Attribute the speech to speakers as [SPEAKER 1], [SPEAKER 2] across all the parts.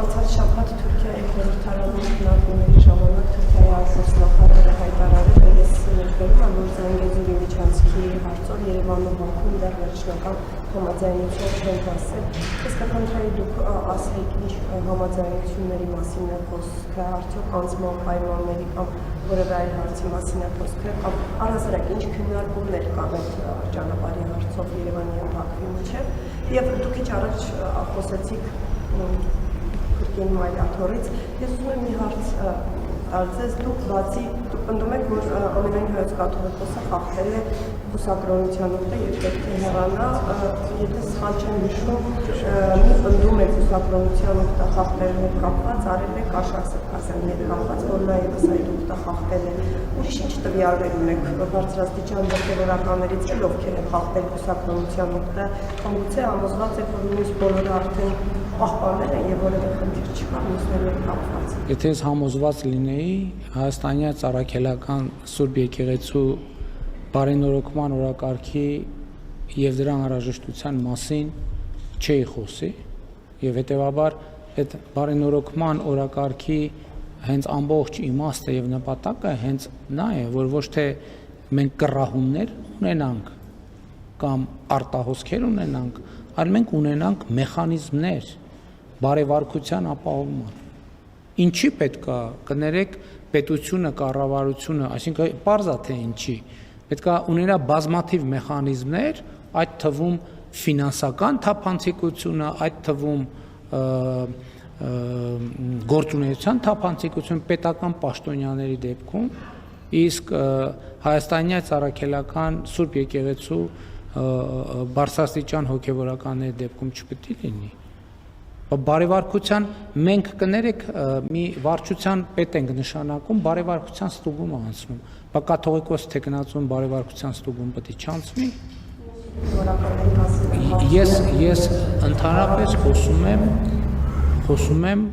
[SPEAKER 1] անցած շաբաթ Թուրքիայի խորհրդարանում քննարկումների ժամանակ Թուրքիայի արտգործնախարարը հայտարարել է, ես ներկայացնում եմ, որ Զանգեզուրի միջանցքի հարցով Երևանում Բաքվում դեռ վերջնական համաձայնություն չեն հասել։ Ես կխնդրեի դուք ասեք ինչ համաձայնությունների մասին է խոսքը, արդյոք անձնական պայմանների կամ որևէ այլ հարցի մասին է խոսքը, կամ առհասարակ ինչ քննարկումներ կան այդ ճանապարհի հարցով Երևանի եւ Բաքվի միջեւ, եւ դուք ինչ առաջ խոսեցիք Քրկին Մայլաթորից, ես ուզում եմ մի հարց տալցես, դուք բացի պնդում եք, որ ամենայն հայոց կաթողիկոսը խախտել է բուսակրոնության ուղտը եւ պետք է հեռանա, եթե սխալ չեմ հիշում, մի պնդում եք բուսակրոնության ուղտը խախտելու հետ կապված, արել եք Արշակ Սրբազյանի հետ կապված, որ նա եւս այդ ուղտը խախտել է։ Ուրիշ ինչ տվյալներ ունեք բարձրաստիճան դեպքերականներից էլ ովքեր են խախտել բուսակրոնության ուղտը, կամ գուցե համոզված եք, որ նույնիսկ բոլորը արդեն պահպանել են եւ որևէ խնդիր չկա մյուսների հետ կապված։
[SPEAKER 2] Եթե ես համոզված լինեի, Հայաստանի Ծառաքելական Սուրբ Եկեղեցու բարենորոգման օրակարգի եւ դրա անհրաժեշտության մասին չէի խոսի եւ հետեւաբար այդ բարենորոգման օրակարգի հենց ամբողջ իմաստը եւ նպատակը հենց նա է, որ ոչ թե մենք կռահումներ ունենանք կամ արտահոսքեր ունենանք, այլ մենք ունենանք մեխանիզմներ բարեվարկության ապահովման։ Ինչի պետք է կներեք պետությունը, կառավարությունը, այսինքն պարզ է թե ինչի, պետք է ունենա բազմաթիվ մեխանիզմներ, այդ թվում ֆինանսական թափանցիկությունը, այդ թվում գործունեության թափանցիկություն պետական պաշտոնյաների դեպքում, իսկ Հայաստանի Ծառաքելական Սուրբ Եկեղեցու բարձրաստիճան հոգևորականների դեպքում չպետք է լինի։ Բարեվարկության մենք կներեք մի վարչության պետ ենք նշանակում, բարեվարկության ստուգում է անցնում։ Կաթողիկոս թեկնածուն բարեվարկության ստուգում պետք է չանցնի։ Ես ընդհանրապես խոսում եմ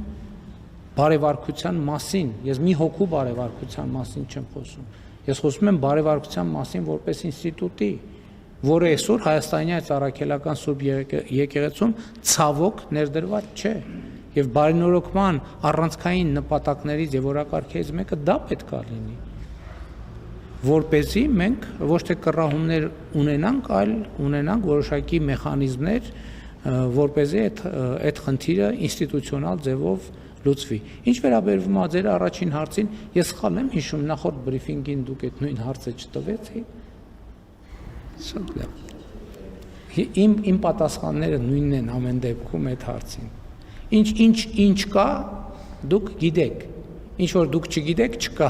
[SPEAKER 2] բարեվարկության մասին, ես մի հոգու բարեվարկության մասին չեմ խոսում, ես խոսում եմ բարեվարկության մասին որպես ինստիտուտի, որը այսօր Հայաստանի Ծառաքելական Սուրբ Եկեղեցում ցավոք ներդրված չէ, եւ բարենորոգման առանցքային նպատակներից եւ օրակարգերից մեկը դա պետք է լինի, որպեսզի մենք ոչ թե կռահումներ ունենանք, այլ ունենանք որոշակի մեխանիզմներ, որպեսզի այդ խնդիրը ինստիտուցիոնալ ձևով լուծվի։ Ինչ վերաբերվում է ձեր առաջին հարցին, ես սխալ եմ հիշում, նախորդ բրիֆինգին դուք այդ նույն հարցը չտվեցիք։ Շատ լավ։ Իմ պատասխանները նույնն են ամեն դեպքում այդ հարցին։ Ինչ կա, դուք գիտեք։ Ինչ որ դուք չգիտեք, չկա։